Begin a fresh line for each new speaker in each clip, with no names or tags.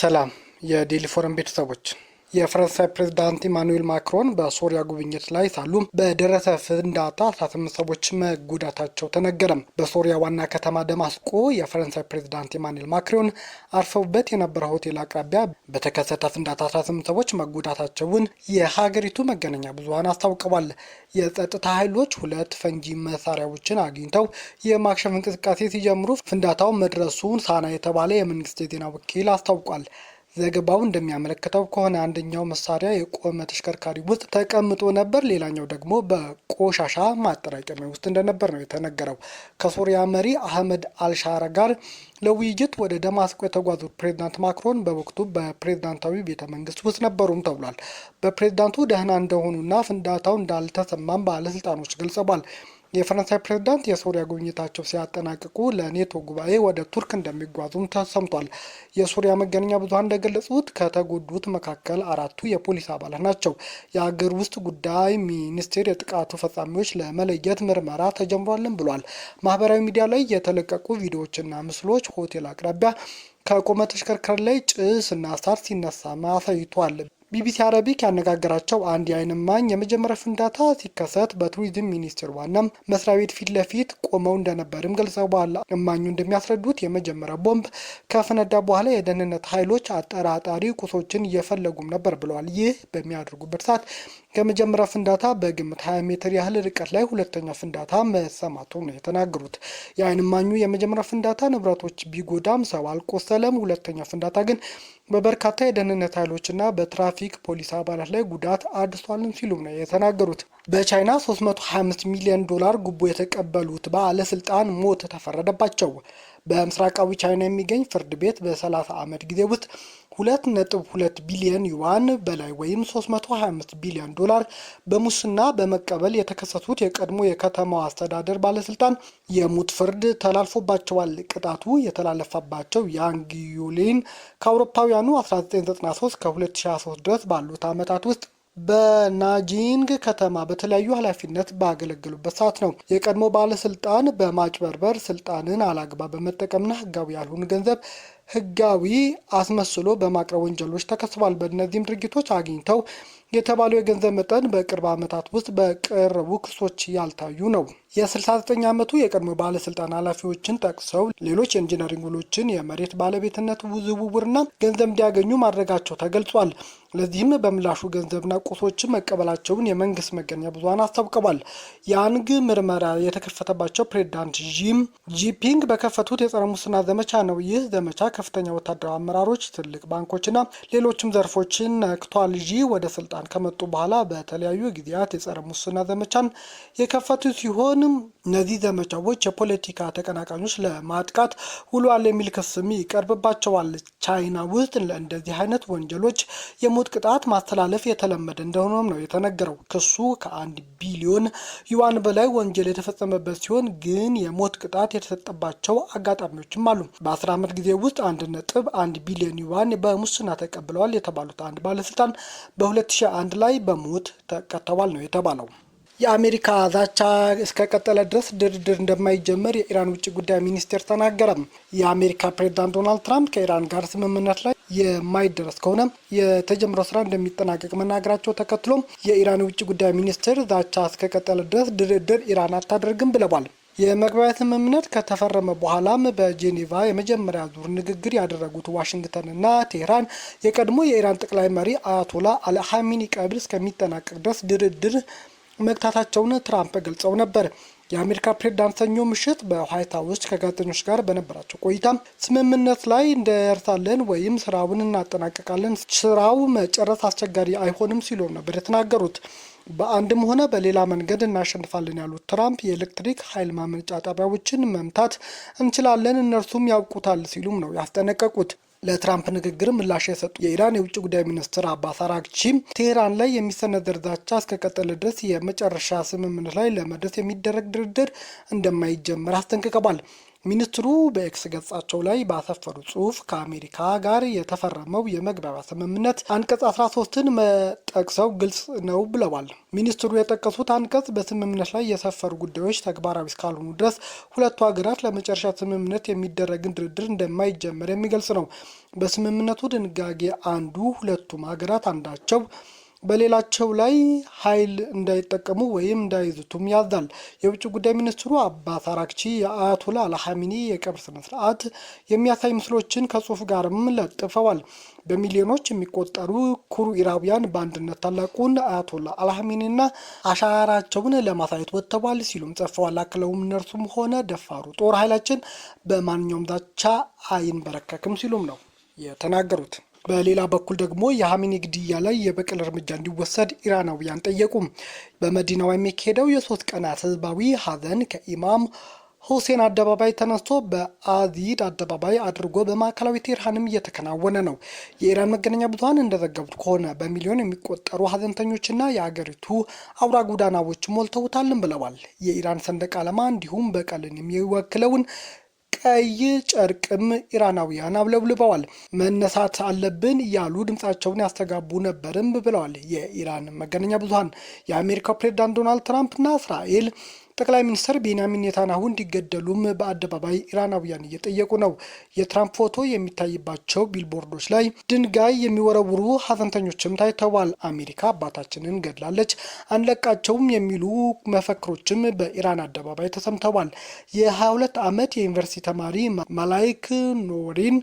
ሰላም የዴሊ ፎረም ቤተሰቦች። የፈረንሳይ ፕሬዝዳንት ኢማኑኤል ማክሮን በሶሪያ ጉብኝት ላይ ሳሉ በደረሰ ፍንዳታ 18 ሰዎች መጎዳታቸው ተነገረም። በሶሪያ ዋና ከተማ ደማስቆ የፈረንሳይ ፕሬዝዳንት ኢማኑኤል ማክሮን አርፈውበት የነበረ ሆቴል አቅራቢያ በተከሰተ ፍንዳታ 18 ሰዎች መጎዳታቸውን የሀገሪቱ መገናኛ ብዙሃን አስታውቀዋል። የጸጥታ ኃይሎች 2 ፈንጂ መሳሪያዎችን አግኝተው የማክሸፍ እንቅስቃሴ ሲጀምሩ ፍንዳታው መድረሱን ሳና የተባለ የመንግስት የዜና ወኪል አስታውቋል። ዘገባው እንደሚያመለክተው ከሆነ አንደኛው መሳሪያ የቆመ ተሽከርካሪ ውስጥ ተቀምጦ ነበር፣ ሌላኛው ደግሞ በቆሻሻ ማጠራቀሚያ ውስጥ እንደነበር ነው የተነገረው። ከሶሪያ መሪ አህመድ አልሻራ ጋር ለውይይት ወደ ደማስቆ የተጓዙት ፕሬዝዳንት ማክሮን በወቅቱ በፕሬዝዳንታዊ ቤተ መንግስት ውስጥ ነበሩም ተብሏል። በፕሬዝዳንቱ ደህና እንደሆኑና ፍንዳታው እንዳልተሰማም ባለስልጣኖች ገልጸዋል። የፈረንሳይ ፕሬዝዳንት የሶሪያ ጉብኝታቸው ሲያጠናቅቁ ለኔቶ ጉባኤ ወደ ቱርክ እንደሚጓዙም ተሰምቷል። የሶሪያ መገናኛ ብዙሃን እንደገለጹት ከተጎዱት መካከል 4ቱ የፖሊስ አባላት ናቸው። የሀገር ውስጥ ጉዳይ ሚኒስቴር የጥቃቱ ፈጻሚዎች ለመለየት ምርመራ ተጀምሯልን ብሏል። ማህበራዊ ሚዲያ ላይ የተለቀቁ ቪዲዮዎችና ምስሎች ሆቴል አቅራቢያ ከቆመ ተሽከርካሪ ላይ ጭስ እና እሳት ሲነሳ አሳይቷል። ቢቢሲ አረቢክ ያነጋገራቸው አንድ የዓይን እማኝ የመጀመሪያ ፍንዳታ ሲከሰት በቱሪዝም ሚኒስቴር ዋና መስሪያ ቤት ፊት ለፊት ቆመው እንደነበርም ገልጸዋል። እማኙ እንደሚያስረዱት የመጀመሪያ ቦምብ ከፈነዳ በኋላ የደህንነት ኃይሎች አጠራጣሪ ቁሶችን እየፈለጉም ነበር ብለዋል። ይህ በሚያደርጉበት ሰዓት ከመጀመሪያ ፍንዳታ በግምት 20 ሜትር ያህል ርቀት ላይ ሁለተኛ ፍንዳታ መሰማቱ ነው የተናገሩት። የዓይን እማኙ የመጀመሪያ ፍንዳታ ንብረቶች ቢጎዳም ሰው አልቆሰለም፣ ሁለተኛ ፍንዳታ ግን በበርካታ የደህንነት ኃይሎችና በትራፊክ ፖሊስ አባላት ላይ ጉዳት አድርሷልም ሲሉም ነው የተናገሩት። በቻይና $325 ሚሊዮን ጉቦ የተቀበሉት ባለስልጣን ሞት ተፈረደባቸው። በምስራቃዊ ቻይና የሚገኝ ፍርድ ቤት በ30 ዓመት ጊዜ ውስጥ 2.2 ቢሊዮን ዩዋን በላይ ወይም $325 ቢሊዮን በሙስና በመቀበል የተከሰሱት የቀድሞ የከተማው አስተዳደር ባለስልጣን የሞት ፍርድ ተላልፎባቸዋል። ቅጣቱ የተላለፈባቸው ያንግ ዩሊን ከአውሮፓውያኑ 1993 ከ2023 ድረስ ባሉት ዓመታት ውስጥ በናጂንግ ከተማ በተለያዩ ኃላፊነት ባገለገሉበት ሰዓት ነው። የቀድሞ ባለስልጣን በማጭበርበር ስልጣንን አላግባብ በመጠቀምና ህጋዊ ያልሆኑ ገንዘብ ህጋዊ አስመስሎ በማቅረብ ወንጀሎች ተከስሷል። በእነዚህም ድርጊቶች አግኝተው የተባለው የገንዘብ መጠን በቅርብ ዓመታት ውስጥ በቀረቡ ክሶች ያልታዩ ነው። የ69 ዓመቱ የቀድሞ ባለስልጣን ኃላፊዎችን ጠቅሰው ሌሎች የኢንጂነሪንግ ውሎችን፣ የመሬት ባለቤትነት ዝውውርና ገንዘብ እንዲያገኙ ማድረጋቸው ተገልጿል። ለዚህም በምላሹ ገንዘብና ቁሶችን መቀበላቸውን የመንግስት መገናኛ ብዙሃን አስታውቀዋል። ያንግ ምርመራ የተከፈተባቸው ፕሬዝዳንት ጂፒንግ በከፈቱት የጸረ ሙስና ዘመቻ ነው። ይህ ዘመቻ ከፍተኛ ወታደራዊ አመራሮች፣ ትልቅ ባንኮችና ሌሎችም ዘርፎችን ነክቷል። ወደ ስልጣን ከመጡ በኋላ በተለያዩ ጊዜያት የጸረ ሙስና ዘመቻን የከፈቱ ሲሆን እነዚህ ዘመቻዎች የፖለቲካ ተቀናቃኞች ለማጥቃት ውሏል የሚል ክስም ይቀርብባቸዋል። ቻይና ውስጥ ለእንደዚህ አይነት ወንጀሎች የሞት ቅጣት ማስተላለፍ የተለመደ እንደሆነም ነው የተነገረው። ክሱ ከ1 ቢሊዮን ዩዋን በላይ ወንጀል የተፈጸመበት ሲሆን ግን የሞት ቅጣት የተሰጠባቸው አጋጣሚዎችም አሉ። በ10 ዓመት ጊዜ ውስጥ 1.1 ቢሊዮን ዩዋን በሙስና ተቀብለዋል የተባሉት አንድ ባለስልጣን በ2001 ላይ በሞት ተቀጥተዋል ነው የተባለው። የአሜሪካ ዛቻ እስከቀጠለ ድረስ ድርድር እንደማይጀመር የኢራን ውጭ ጉዳይ ሚኒስቴር ተናገረም። የአሜሪካ ፕሬዝዳንት ዶናልድ ትራምፕ ከኢራን ጋር ስምምነት ላይ የማይደረስ ከሆነ የተጀመረው ስራ እንደሚጠናቀቅ መናገራቸው ተከትሎም የኢራን ውጭ ጉዳይ ሚኒስቴር ዛቻ እስከቀጠለ ድረስ ድርድር ኢራን አታደርግም ብለዋል። የመግባቢያ ስምምነት ከተፈረመ በኋላም በጄኔቫ የመጀመሪያ ዙር ንግግር ያደረጉት ዋሽንግተንና ቴህራን የቀድሞ የኢራን ጠቅላይ መሪ አያቶላ አሊ ኻሜኒ ቀብር እስከሚጠናቀቅ ድረስ ድርድር መግታታቸውን ትራምፕ ገልጸው ነበር። የአሜሪካ ፕሬዝዳንት ሰኞ ምሽት በዋይት ሀውስ ከጋዜጠኞች ጋር በነበራቸው ቆይታ ስምምነት ላይ እንደርሳለን ወይም ስራውን እናጠናቀቃለን፣ ስራው መጨረስ አስቸጋሪ አይሆንም ሲሉ ነበር የተናገሩት። በአንድም ሆነ በሌላ መንገድ እናሸንፋለን ያሉት ትራምፕ የኤሌክትሪክ ኃይል ማመንጫ ጣቢያዎችን መምታት እንችላለን፣ እነርሱም ያውቁታል ሲሉም ነው ያስጠነቀቁት። ለትራምፕ ንግግር ምላሽ የሰጡ የኢራን የውጭ ጉዳይ ሚኒስትር አባስ አራግቺ ቴህራን ላይ የሚሰነዘር ዛቻ እስከቀጠለ ድረስ የመጨረሻ ስምምነት ላይ ለመድረስ የሚደረግ ድርድር እንደማይጀምር አስጠንቅቀዋል። ሚኒስትሩ በኤክስ ገጻቸው ላይ ባሰፈሩ ጽሑፍ ከአሜሪካ ጋር የተፈረመው የመግባቢያ ስምምነት አንቀጽ 13ን መጠቅሰው ግልጽ ነው ብለዋል። ሚኒስትሩ የጠቀሱት አንቀጽ በስምምነት ላይ የሰፈሩ ጉዳዮች ተግባራዊ እስካልሆኑ ድረስ ሁለቱ ሀገራት ለመጨረሻ ስምምነት የሚደረግን ድርድር እንደማይጀመር የሚገልጽ ነው። በስምምነቱ ድንጋጌ አንዱ ሁለቱም ሀገራት አንዳቸው በሌላቸው ላይ ኃይል እንዳይጠቀሙ ወይም እንዳይዙቱም ያዛል። የውጭ ጉዳይ ሚኒስትሩ አባስ አራግቺ የአያቶላ አልሐሚኒ የቀብር ስነ ስርዓት የሚያሳይ ምስሎችን ከጽሁፍ ጋርም ለጥፈዋል። በሚሊዮኖች የሚቆጠሩ ኩሩ ኢራውያን በአንድነት ታላቁን አያቶላ አልሐሚኒና አሻራቸውን ለማሳየት ወጥተዋል ሲሉም ጽፈዋል። አክለውም እነርሱም ሆነ ደፋሩ ጦር ኃይላችን በማንኛውም ዛቻ አይንበረከክም ሲሉም ነው የተናገሩት። በሌላ በኩል ደግሞ የሐሚኒ ግድያ ላይ የበቀል እርምጃ እንዲወሰድ ኢራናውያን ጠየቁ። በመዲናዋ የሚካሄደው የ3 ቀናት ህዝባዊ ሀዘን ከኢማም ሁሴን አደባባይ ተነስቶ በአዚድ አደባባይ አድርጎ በማዕከላዊ ቴህራንም እየተከናወነ ነው። የኢራን መገናኛ ብዙኃን እንደዘገቡት ከሆነ በሚሊዮን የሚቆጠሩ ሀዘንተኞችና የአገሪቱ አውራ ጎዳናዎች ሞልተውታልን ብለዋል። የኢራን ሰንደቅ ዓላማ እንዲሁም በቀልን የሚወክለውን ቀይ ጨርቅም ኢራናውያን አውለብልበዋል። መነሳት አለብን እያሉ ድምጻቸውን ያስተጋቡ ነበርም ብለዋል የኢራን መገናኛ ብዙኃን። የአሜሪካው ፕሬዝዳንት ዶናልድ ትራምፕና እስራኤል ጠቅላይ ሚኒስትር ቤንያሚን ኔታንያሁ እንዲገደሉም በአደባባይ ኢራናውያን እየጠየቁ ነው። የትራምፕ ፎቶ የሚታይባቸው ቢልቦርዶች ላይ ድንጋይ የሚወረውሩ ሀዘንተኞችም ታይተዋል። አሜሪካ አባታችንን ገድላለች፣ አንለቃቸውም የሚሉ መፈክሮችም በኢራን አደባባይ ተሰምተዋል። የ22 ዓመት የዩኒቨርሲቲ ተማሪ ማላይክ ኖሪን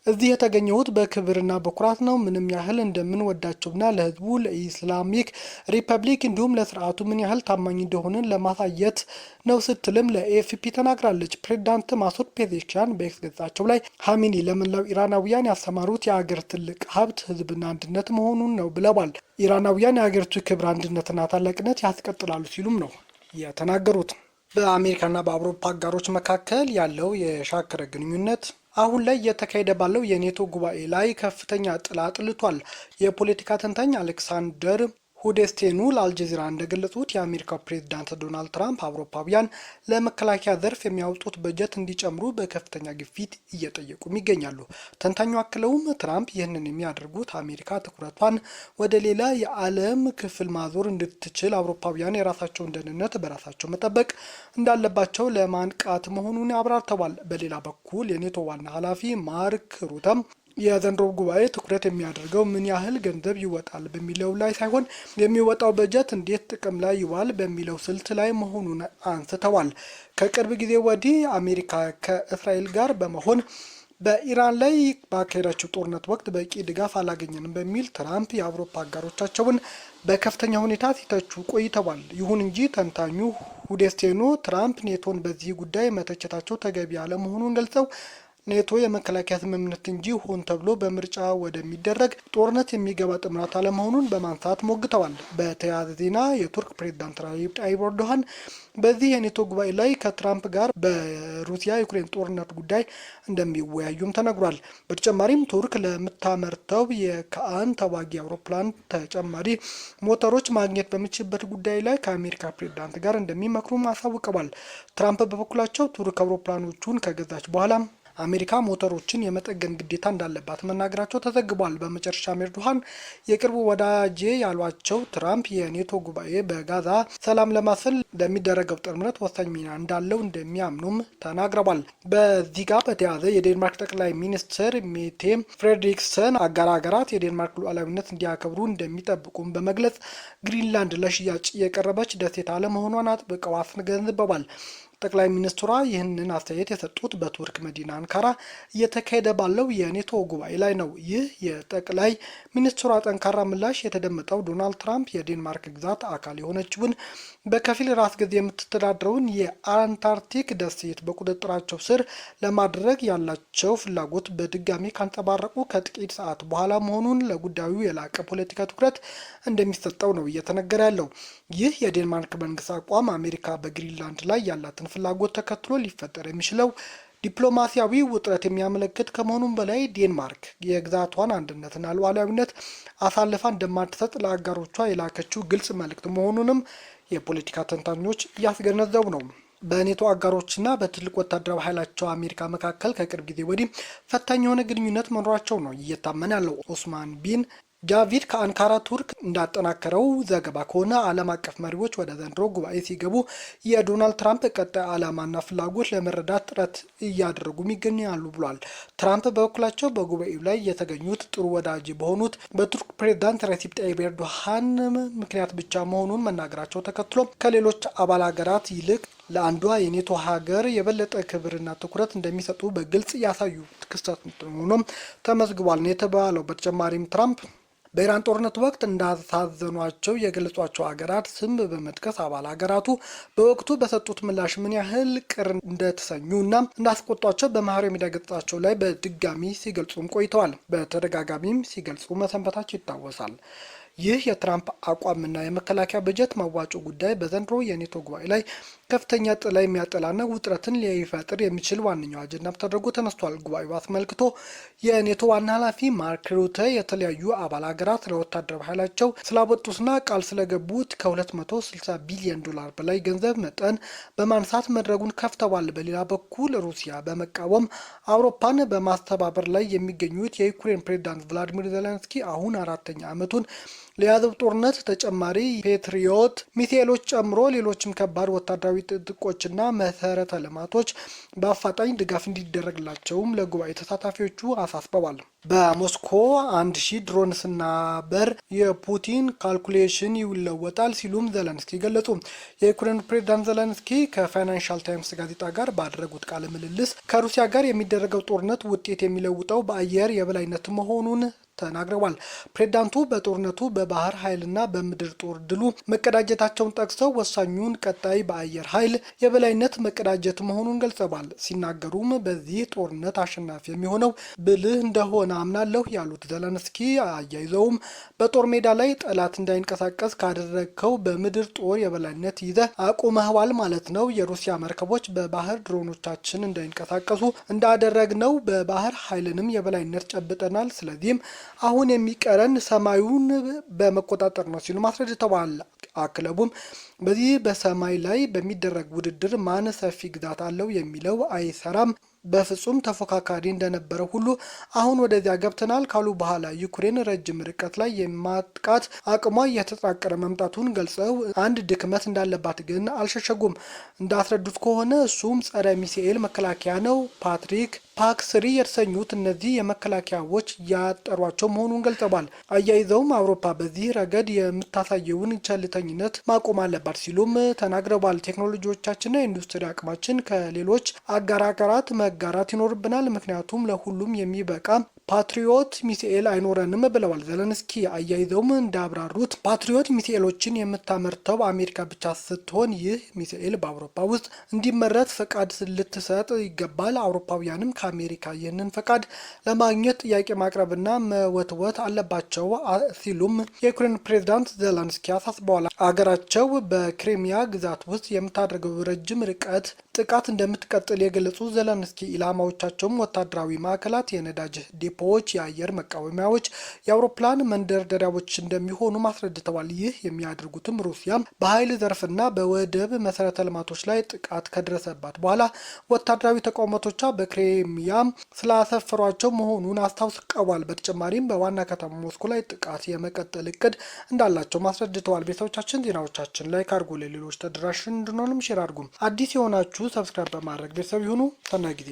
እዚህ የተገኘሁት በክብርና በኩራት ነው። ምንም ያህል እንደምንወዳቸውና ለህዝቡ ለኢስላሚክ ሪፐብሊክ እንዲሁም ለስርዓቱ ምን ያህል ታማኝ እንደሆንን ለማሳየት ነው ስትልም ለኤኤፍፒ ተናግራለች። ፕሬዝዳንት ማሱድ ፔዜሽኪያን በኤክስ ገጻቸው ላይ ሐሚኒ ለመላው ኢራናውያን ያስተማሩት የሀገር ትልቅ ሀብት ህዝብና አንድነት መሆኑን ነው ብለዋል። ኢራናውያን የሀገሪቱ ክብር፣ አንድነትና ታላቅነት ያስቀጥላሉ ሲሉም ነው የተናገሩት። በአሜሪካና በአውሮፓ አጋሮች መካከል ያለው የሻከረ ግንኙነት አሁን ላይ እየተካሄደ ባለው የኔቶ ጉባኤ ላይ ከፍተኛ ጥላ ጥልቷል። የፖለቲካ ተንታኝ አሌክሳንደር ሁዴስቴኑ ለአልጀዚራ እንደገለጹት የአሜሪካው ፕሬዝዳንት ዶናልድ ትራምፕ አውሮፓውያን ለመከላከያ ዘርፍ የሚያወጡት በጀት እንዲጨምሩ በከፍተኛ ግፊት እየጠየቁም ይገኛሉ። ተንታኙ አክለውም ትራምፕ ይህንን የሚያደርጉት አሜሪካ ትኩረቷን ወደ ሌላ የዓለም ክፍል ማዞር እንድትችል አውሮፓውያን የራሳቸውን ደህንነት በራሳቸው መጠበቅ እንዳለባቸው ለማንቃት መሆኑን አብራርተዋል። በሌላ በኩል የኔቶ ዋና ኃላፊ ማርክ ሩተም የዘንድሮ ጉባኤ ትኩረት የሚያደርገው ምን ያህል ገንዘብ ይወጣል በሚለው ላይ ሳይሆን የሚወጣው በጀት እንዴት ጥቅም ላይ ይዋል በሚለው ስልት ላይ መሆኑን አንስተዋል። ከቅርብ ጊዜ ወዲህ አሜሪካ ከእስራኤል ጋር በመሆን በኢራን ላይ ባካሄዳቸው ጦርነት ወቅት በቂ ድጋፍ አላገኘንም በሚል ትራምፕ የአውሮፓ አጋሮቻቸውን በከፍተኛ ሁኔታ ሲተቹ ቆይተዋል። ይሁን እንጂ ተንታኙ ሁዴስቴኑ ትራምፕ ኔቶን በዚህ ጉዳይ መተቸታቸው ተገቢ አለመሆኑን ገልጸው ኔቶ የመከላከያ ስምምነት እንጂ ሆን ተብሎ በምርጫ ወደሚደረግ ጦርነት የሚገባ ጥምረት አለመሆኑን በማንሳት ሞግተዋል። በተያያዘ ዜና የቱርክ ፕሬዝዳንት ራጂብ ጣይብ ኤርዶሃን በዚህ የኔቶ ጉባኤ ላይ ከትራምፕ ጋር በሩሲያ ዩክሬን ጦርነት ጉዳይ እንደሚወያዩም ተነግሯል። በተጨማሪም ቱርክ ለምታመርተው የካአን ተዋጊ አውሮፕላን ተጨማሪ ሞተሮች ማግኘት በምችልበት ጉዳይ ላይ ከአሜሪካ ፕሬዝዳንት ጋር እንደሚመክሩም አሳውቀዋል። ትራምፕ በበኩላቸው ቱርክ አውሮፕላኖቹን ከገዛች በኋላ አሜሪካ ሞተሮችን የመጠገን ግዴታ እንዳለባት መናገራቸው ተዘግቧል። በመጨረሻም ኤርዶሃን የቅርቡ ወዳጄ ያሏቸው ትራምፕ የኔቶ ጉባኤ በጋዛ ሰላም ለማስፈን ለሚደረገው ጥምረት ወሳኝ ሚና እንዳለው እንደሚያምኑም ተናግረዋል። በዚህ ጋር በተያያዘ የዴንማርክ ጠቅላይ ሚኒስትር ሜቴ ፍሬድሪክሰን አጋር ሀገራት የዴንማርክ ሉዓላዊነት እንዲያከብሩ እንደሚጠብቁም በመግለጽ ግሪንላንድ ለሽያጭ የቀረበች ደሴት አለመሆኗን አጥብቀው አስገንዝበዋል። ጠቅላይ ሚኒስትሯ ይህንን አስተያየት የሰጡት በቱርክ መዲና አንካራ እየተካሄደ ባለው የኔቶ ጉባኤ ላይ ነው። ይህ የጠቅላይ ሚኒስትሯ ጠንካራ ምላሽ የተደመጠው ዶናልድ ትራምፕ የዴንማርክ ግዛት አካል የሆነችውን በከፊል ራስ ገዝ የምትተዳደረውን የአንታርክቲክ ደሴት በቁጥጥራቸው ስር ለማድረግ ያላቸው ፍላጎት በድጋሚ ካንጸባረቁ ከጥቂት ሰዓት በኋላ መሆኑን ለጉዳዩ የላቀ ፖለቲካ ትኩረት እንደሚሰጠው ነው እየተነገረ ያለው። ይህ የዴንማርክ መንግስት አቋም አሜሪካ በግሪንላንድ ላይ ያላትን ፍላጎት ተከትሎ ሊፈጠር የሚችለው ዲፕሎማሲያዊ ውጥረት የሚያመለክት ከመሆኑም በላይ ዴንማርክ የግዛቷን አንድነትና ሉዓላዊነት አሳልፋ እንደማትሰጥ ለአጋሮቿ የላከችው ግልጽ መልእክት መሆኑንም የፖለቲካ ተንታኞች እያስገነዘቡ ነው። በኔቶ አጋሮችና በትልቅ ወታደራዊ ኃይላቸው አሜሪካ መካከል ከቅርብ ጊዜ ወዲህ ፈታኝ የሆነ ግንኙነት መኖራቸው ነው እየታመነ ያለው። ኦስማን ቢን ጃቪድ ከአንካራ ቱርክ እንዳጠናከረው ዘገባ ከሆነ ዓለም አቀፍ መሪዎች ወደ ዘንድሮ ጉባኤ ሲገቡ የዶናልድ ትራምፕ ቀጣይ ዓላማና ፍላጎት ለመረዳት ጥረት እያደረጉም ይገኛሉ ብሏል። ትራምፕ በበኩላቸው በጉባኤው ላይ የተገኙት ጥሩ ወዳጅ በሆኑት በቱርክ ፕሬዝዳንት ረሲፕ ጣይብ ኤርዶሃን ምክንያት ብቻ መሆኑን መናገራቸው ተከትሎ ከሌሎች አባል ሀገራት ይልቅ ለአንዷ የኔቶ ሀገር የበለጠ ክብርና ትኩረት እንደሚሰጡ በግልጽ ያሳዩ ክስተት ሆኖም ተመዝግቧል ነው የተባለው። በተጨማሪም ትራምፕ በኢራን ጦርነት ወቅት እንዳሳዘኗቸው የገለጿቸው ሀገራት ስም በመጥቀስ አባል ሀገራቱ በወቅቱ በሰጡት ምላሽ ምን ያህል ቅር እንደተሰኙ እና እንዳስቆጧቸው በማህበራዊ ሚዲያ ገጻቸው ላይ በድጋሚ ሲገልጹም ቆይተዋል። በተደጋጋሚም ሲገልጹ መሰንበታቸው ይታወሳል። ይህ የትራምፕ አቋምና የመከላከያ በጀት ማዋጮ ጉዳይ በዘንድሮ የኔቶ ጉባኤ ላይ ከፍተኛ ጥላ የሚያጠላና ውጥረትን ሊፈጥር የሚችል ዋነኛው አጀንዳ ተደርጎ ተነስቷል። ጉባኤው አስመልክቶ የኔቶ ዋና ኃላፊ ማርክ ሩተ የተለያዩ አባል ሀገራት ለወታደራዊ ኃይላቸው ስላወጡትና ቃል ስለገቡት ከ260 ቢሊዮን ዶላር በላይ ገንዘብ መጠን በማንሳት መድረጉን ከፍተዋል። በሌላ በኩል ሩሲያ በመቃወም አውሮፓን በማስተባበር ላይ የሚገኙት የዩክሬን ፕሬዝዳንት ቭላዲሚር ዜሌንስኪ አሁን 4ኛ ዓመቱን ለያዘው ጦርነት ተጨማሪ ፔትሪዮት ሚሳኤሎች ጨምሮ ሌሎችም ከባድ ወታደራዊ ጥቆችና መሰረተ ልማቶች በአፋጣኝ ድጋፍ እንዲደረግላቸውም ለጉባኤ ተሳታፊዎቹ አሳስበዋል። በሞስኮ 1000 ድሮንስና በር የፑቲን ካልኩሌሽን ይለወጣል ሲሉም ዘለንስኪ ገለጹ። የዩክሬኑ ፕሬዝዳንት ዘለንስኪ ከፋይናንሻል ታይምስ ጋዜጣ ጋር ባደረጉት ቃለ ምልልስ ከሩሲያ ጋር የሚደረገው ጦርነት ውጤት የሚለውጠው በአየር የበላይነት መሆኑን ተናግረዋል። ፕሬዝዳንቱ በጦርነቱ በባህር ኃይልና በምድር ጦር ድሉ መቀዳጀታቸውን ጠቅሰው ወሳኙን ቀጣይ በአየር ኃይል የበላይነት መቀዳጀት መሆኑን ገልጸዋል። ሲናገሩም በዚህ ጦርነት አሸናፊ የሚሆነው ብልህ እንደሆነ አምናለሁ ያሉት ዘለንስኪ አያይዘውም በጦር ሜዳ ላይ ጠላት እንዳይንቀሳቀስ ካደረግከው በምድር ጦር የበላይነት ይዘህ አቁመህዋል ማለት ነው። የሩሲያ መርከቦች በባህር ድሮኖቻችን እንዳይንቀሳቀሱ እንዳደረግነው በባህር ኃይልንም የበላይነት ጨብጠናል። ስለዚህም አሁን የሚቀረን ሰማዩን በመቆጣጠር ነው ሲሉ አስረድተዋል። አክለቡም በዚህ በሰማይ ላይ በሚደረግ ውድድር ማን ሰፊ ግዛት አለው የሚለው አይሰራም፣ በፍጹም ተፎካካሪ እንደነበረ ሁሉ አሁን ወደዚያ ገብተናል ካሉ በኋላ ዩክሬን ረጅም ርቀት ላይ የማጥቃት አቅሟ እየተጠናከረ መምጣቱን ገልጸው አንድ ድክመት እንዳለባት ግን አልሸሸጉም። እንዳስረዱት ከሆነ እሱም ጸረ ሚሳኤል መከላከያ ነው። ፓትሪክ ፓክ-3 የተሰኙት እነዚህ የመከላከያዎች ያጠሯቸው መሆኑን ገልጸዋል። አያይዘውም አውሮፓ በዚህ ረገድ የምታሳየውን ቸልተኝነት ማቆም አለባት ሲሉም ተናግረዋል። ቴክኖሎጂዎቻችንና የኢንዱስትሪ አቅማችን ከሌሎች አጋር ሀገራት መጋራት ይኖርብናል፣ ምክንያቱም ለሁሉም የሚበቃ ፓትሪዮት ሚሳኤል አይኖረንም ብለዋል ዘለንስኪ። አያይዘውም እንዳብራሩት ፓትሪዮት ሚሳኤሎችን የምታመርተው አሜሪካ ብቻ ስትሆን ይህ ሚሳኤል በአውሮፓ ውስጥ እንዲመረት ፈቃድ ልትሰጥ ይገባል። አውሮፓውያንም ከአሜሪካ ይህንን ፈቃድ ለማግኘት ጥያቄ ማቅረብና መወትወት አለባቸው ሲሉም የዩክሬን ፕሬዝዳንት ዘለንስኪ አሳስበዋል። አገራቸው በክሪሚያ ግዛት ውስጥ የምታደርገው ረጅም ርቀት ጥቃት እንደምትቀጥል የገለጹ ዘለንስኪ ኢላማዎቻቸውም ወታደራዊ ማዕከላት፣ የነዳጅ ዲፖዎች፣ የአየር መቃወሚያዎች፣ የአውሮፕላን መንደርደሪያዎች እንደሚሆኑ አስረድተዋል። ይህ የሚያደርጉትም ሩሲያ በኃይል ዘርፍና በወደብ መሰረተ ልማቶች ላይ ጥቃት ከደረሰባት በኋላ ወታደራዊ ተቋማቶቿ በክሪሚያ ስላሰፈሯቸው መሆኑን አስታውቀዋል። በተጨማሪም በዋና ከተማ ሞስኮ ላይ ጥቃት የመቀጠል እቅድ እንዳላቸው አስረድተዋል። ቤተሰቦቻችን ዜናዎቻችን ላይ ካርጎ ለሌሎች ተደራሽ እንድንሆንም ሼር አድርጉም። አዲስ የሆናችሁ ሰብስክራይብ በማድረግ ቤተሰብ ይሁኑ። ሰናይ ጊዜ